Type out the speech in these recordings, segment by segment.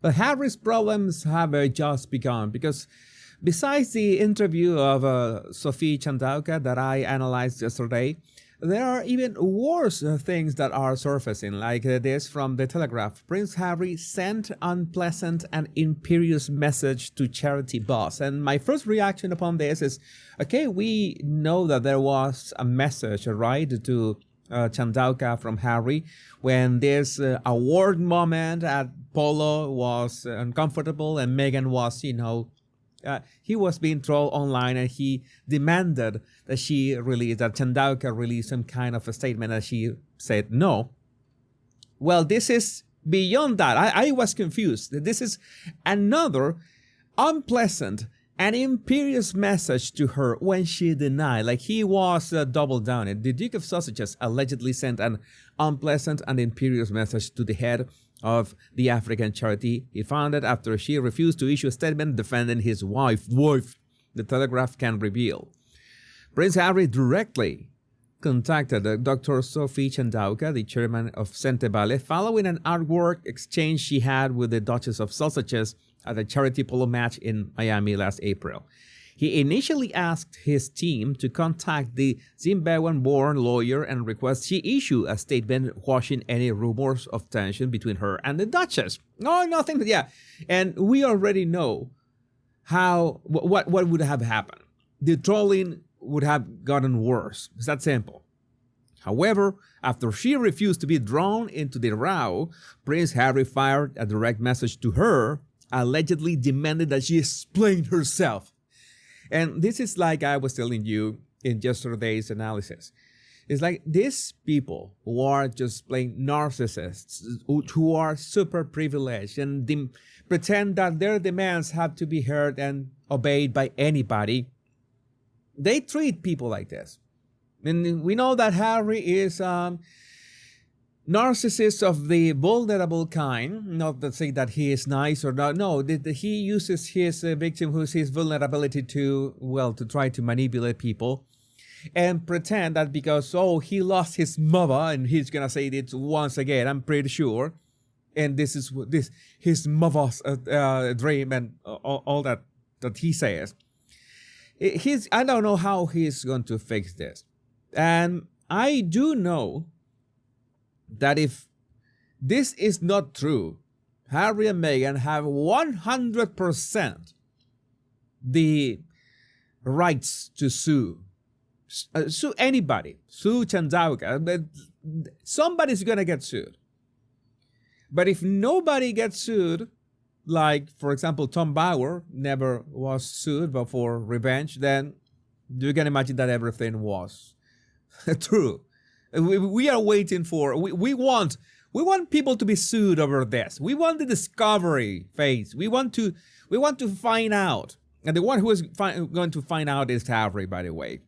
But Harry's problems have just begun because besides the interview of Sophie Chandauka that I analyzed yesterday, there are even worse things that are surfacing, like this from The Telegraph. Prince Harry sent unpleasant and imperious message to charity boss. And my first reaction upon this is, okay, we know that there was a message, right, to Chandauka from Harry when this award moment at Polo was uncomfortable and Meghan was, he was being trolled online, and he demanded that Chandauka release some kind of a statement, and she said no. Well, this is beyond that. I was confused. This is another unpleasant and imperious message to her when she denied, like he was double down. The Duke of Sussex allegedly sent an unpleasant and imperious message to the head of the African charity he founded after she refused to issue a statement defending his wife. The Telegraph can reveal. Prince Harry directly contacted Dr. Sophie Chandauka, the chairman of Centebale, following an artwork exchange she had with the Duchess of Sussex at a charity polo match in Miami last April. He initially asked his team to contact the Zimbabwean-born lawyer and request she issue a statement quashing any rumors of tension between her and the Duchess. No, nothing. Yeah, and we already know what would have happened. The trolling would have gotten worse. It's that simple. However, after she refused to be drawn into the row, Prince Harry fired a direct message to her, allegedly demanded that she explain herself. And this is like I was telling you in yesterday's analysis. It's like these people who are just plain narcissists, who are super privileged and pretend that their demands have to be heard and obeyed by anybody. They treat people like this. And we know that Harry is narcissist of the vulnerable kind. Not to say that he is nice or not. No, he uses his victim, who's his vulnerability, to try to manipulate people and pretend that because, he lost his mother and he's going to say it once again, I'm pretty sure. And this is his mother's dream and all that he says. I don't know how he's going to fix this. And I do know that if this is not true, Harry and Meghan have 100% the rights to sue. Sue anybody. Sue Chandauka. Somebody's going to get sued. But if nobody gets sued, like, for example, Tom Bauer never was sued but for revenge, then you can imagine that everything was true. We are waiting for, we want people to be sued over this. We want the discovery phase. We want to find out. And the one who is going to find out is Harry, by the way.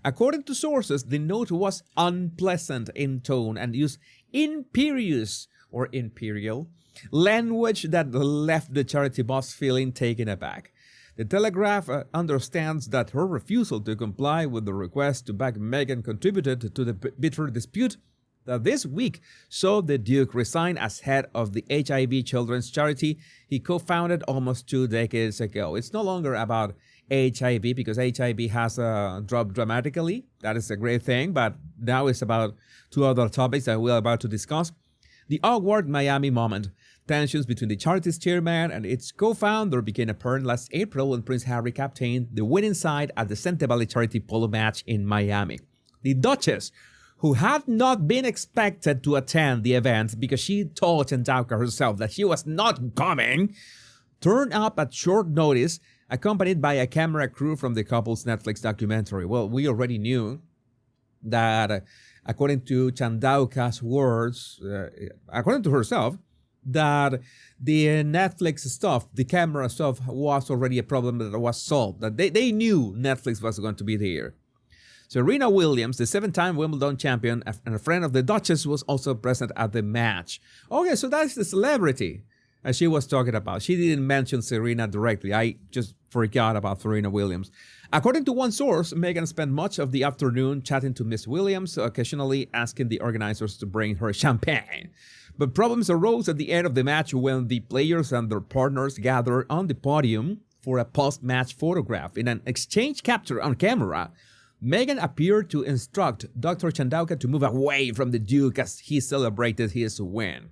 According to sources, the note was unpleasant in tone and used imperious or imperial language that left the charity boss feeling taken aback. The Telegraph understands that her refusal to comply with the request to back Meghan contributed to the bitter dispute that this week saw the Duke resign as head of the HIV children's charity he co-founded almost 2 decades ago. It's no longer about HIV because HIV has dropped dramatically. That is a great thing, but now it's about 2 other topics that we're about to discuss. The awkward Miami moment. Tensions between the charity's chairman and its co-founder became apparent last April when Prince Harry captained the winning side at the Centebale charity polo match in Miami. The Duchess, who had not been expected to attend the event because she told Chandauka herself that she was not coming, turned up at short notice, accompanied by a camera crew from the couple's Netflix documentary. Well, we already knew that, according to Chandauka's words, according to herself, that the Netflix stuff, the camera stuff, was already a problem that was solved. That they knew Netflix was going to be there. Serena Williams, the 7-time Wimbledon champion and a friend of the Duchess, was also present at the match. Okay, so that's the celebrity as she was talking about. She didn't mention Serena directly. I just forgot about Serena Williams. According to one source, Meghan spent much of the afternoon chatting to Miss Williams, occasionally asking the organizers to bring her champagne. But problems arose at the end of the match when the players and their partners gathered on the podium for a post-match photograph. In an exchange captured on camera, Meghan appeared to instruct Dr. Chandauka to move away from the Duke as he celebrated his win.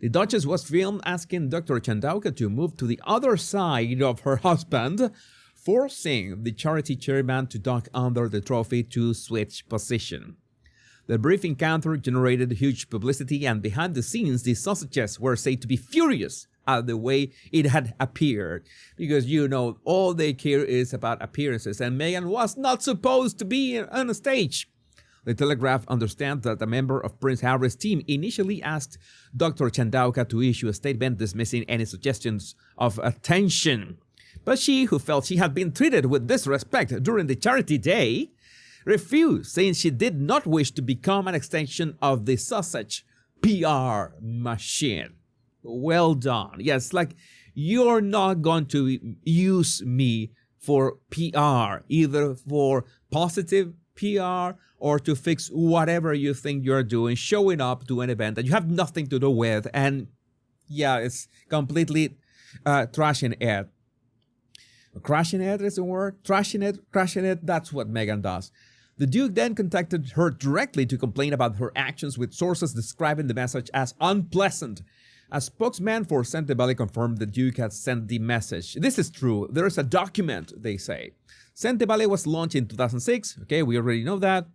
The Duchess was filmed asking Dr. Chandauka to move to the other side of her husband, forcing the charity chairman to duck under the trophy to switch position. The brief encounter generated huge publicity, and behind the scenes, the sausages were said to be furious at the way it had appeared. Because, all they care is about appearances, and Meghan was not supposed to be on a stage. The Telegraph understands that a member of Prince Harry's team initially asked Dr. Chandauka to issue a statement dismissing any suggestions of attention. But she, who felt she had been treated with disrespect during the charity day, refused, saying she did not wish to become an extension of the sausage PR machine. Well done. Yes, you're not going to use me for PR, either for positive PR or to fix whatever you think you're doing, showing up to an event that you have nothing to do with. And yeah, it's completely trashing it. Crashing it is the word? Trashing it, that's what Meghan does. The Duke then contacted her directly to complain about her actions, with sources describing the message as unpleasant. A spokesman for Centebale confirmed the Duke had sent the message. This is true. There is a document, they say. Centebale was launched in 2006. Okay, we already know that.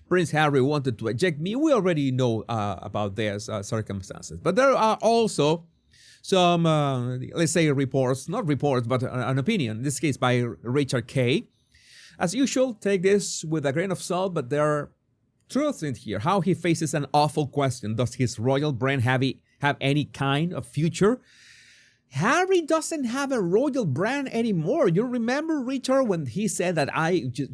Prince Harry wanted to eject me. We already know about these circumstances. But there are also some, let's say, reports, not reports, but an opinion, in this case by Richard Kay. As usual, take this with a grain of salt, but there are truths in here. How he faces an awful question. Does his royal brand have any kind of future? Harry doesn't have a royal brand anymore. You remember, Richard, when he said that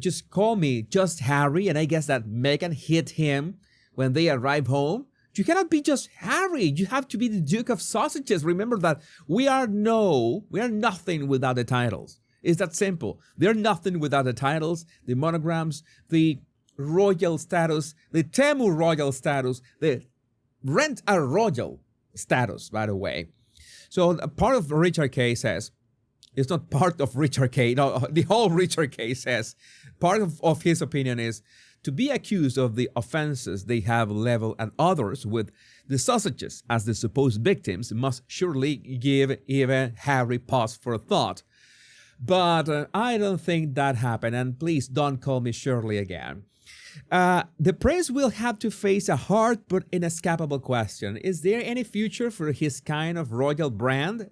just call me just Harry, and I guess that Meghan hit him when they arrived home? You cannot be just Harry. You have to be the Duke of Sausages. Remember that we are nothing without the titles. It's that simple. They're nothing without the titles, the monograms, the royal status, the Temu royal status, the rent a royal status, by the way. So part of Richard Kay says, it's not part of Richard Kay, no, the whole Richard Kay says, part of his opinion is to be accused of the offenses they have leveled at others with the sausages as the supposed victims must surely give even Harry pause for thought. But I don't think that happened, and please don't call me Shirley again. The prince will have to face a hard but inescapable question. Is there any future for his kind of royal brand?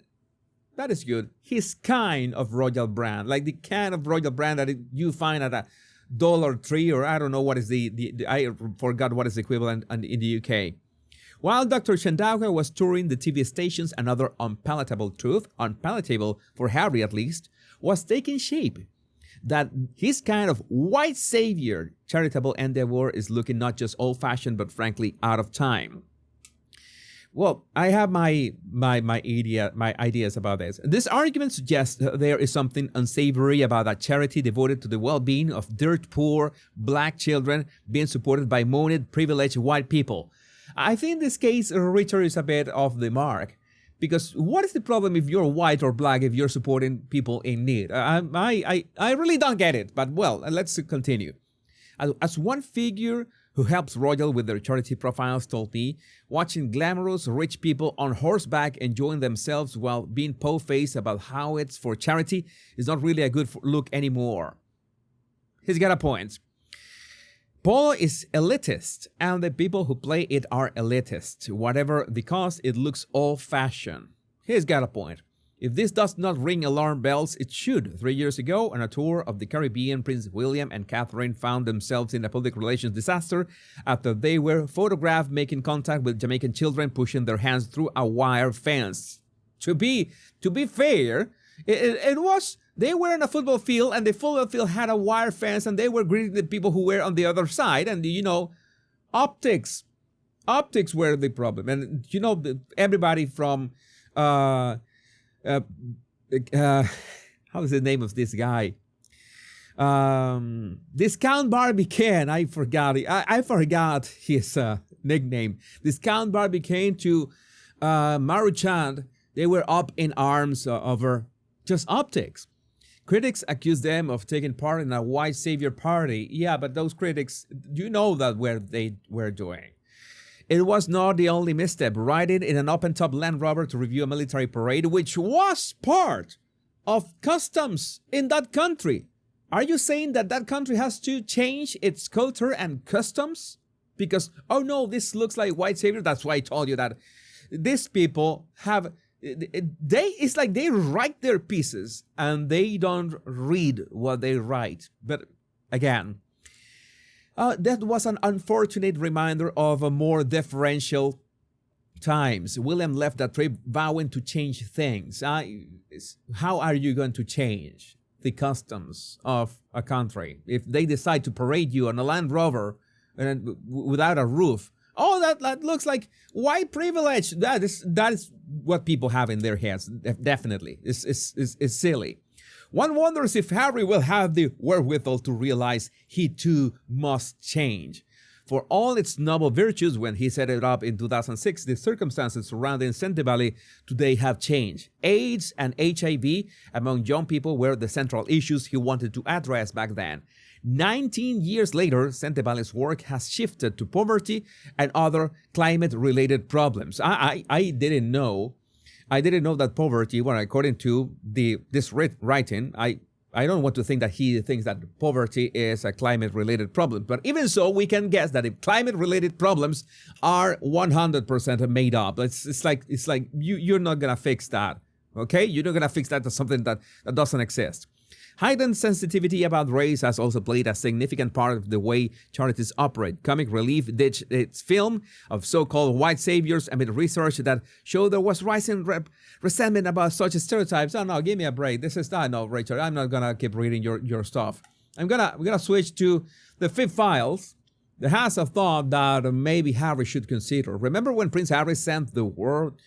That is good. His kind of royal brand, like the kind of royal brand that you find at a Dollar Tree, or I don't know what is I forgot what is the equivalent in the UK. While Dr. Chandauka was touring the TV stations, another unpalatable truth, unpalatable for Harry at least, was taking shape. That his kind of white savior charitable endeavor is looking not just old-fashioned, but frankly out of time. Well, I have my ideas about this. This argument suggests that there is something unsavory about a charity devoted to the well-being of dirt poor black children being supported by moneyed, privileged white people. I think in this case, Richard is a bit off the mark. Because what is the problem if you're white or black if you're supporting people in need? I really don't get it, but well, let's continue. As one figure who helps royal with their charity profiles told me, watching glamorous rich people on horseback enjoying themselves while being po-faced about how it's for charity is not really a good look anymore. He's got a point. Polo is elitist, and the people who play it are elitist. Whatever the cause, it looks old-fashioned. He's got a point. If this does not ring alarm bells, it should. 3 years ago, on a tour of the Caribbean, Prince William and Catherine found themselves in a public relations disaster after they were photographed making contact with Jamaican children pushing their hands through a wire fence. To be fair, it was... They were in a football field, and the football field had a wire fence, and they were greeting the people who were on the other side. And, optics were the problem. And, everybody from, how is the name of this guy? This Count Barbicane, I forgot. I forgot his nickname. Discount Barbie came to Maruchan. They were up in arms over just optics. Critics accused them of taking part in a white savior party. Yeah, but those critics, you know that what they were doing. It was not the only misstep. Riding in an open-top Land Rover to review a military parade, which was part of customs in that country. Are you saying that that country has to change its culture and customs? Because, oh no, this looks like white savior. That's why I told you that these people have... it's like they write their pieces and they don't read what they write. But again, that was an unfortunate reminder of a more deferential times. William left that trip vowing to change things. How are you going to change the customs of a country if they decide to parade you on a Land Rover and without a roof? Oh, that looks like white privilege. That is what people have in their heads. Definitely, it's silly. One wonders if Harry will have the wherewithal to realize he too must change. For all its noble virtues when he set it up in 2006, the circumstances surrounding Sente Valley today have changed. AIDS and HIV among young people were the central issues he wanted to address back then. 19 years later, Sente Valley's work has shifted to poverty and other climate-related problems. I didn't know that poverty, well, according to this writing, I don't want to think that he thinks that poverty is a climate-related problem. But even so, we can guess that if climate-related problems are 100% made up, it's like you're not gonna fix that, okay? You're not gonna fix that to something that doesn't exist. Heightened sensitivity about race has also played a significant part of the way charities operate. Comic Relief ditched its film of so-called white saviors amid research that showed there was rising resentment about such stereotypes. Oh no, give me a break. This is not, no, Rachel, I'm not gonna keep reading your stuff. We're gonna switch to the Fifth Files. There has a thought that maybe Harry should consider. Remember when Prince Harry sent the world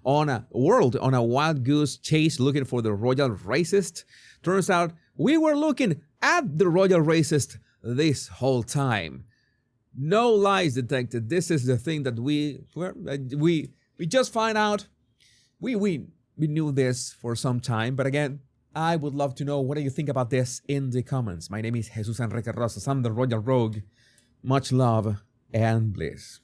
on a wild goose chase looking for the royal racist? Turns out we were looking at the royal racist this whole time. No lies detected. This is the thing that we just find out. We knew this for some time, but again, I would love to know what do you think about this in the comments. My name is Jesus Enrique Rosas. I'm the Royal Rogue. Much love and bliss.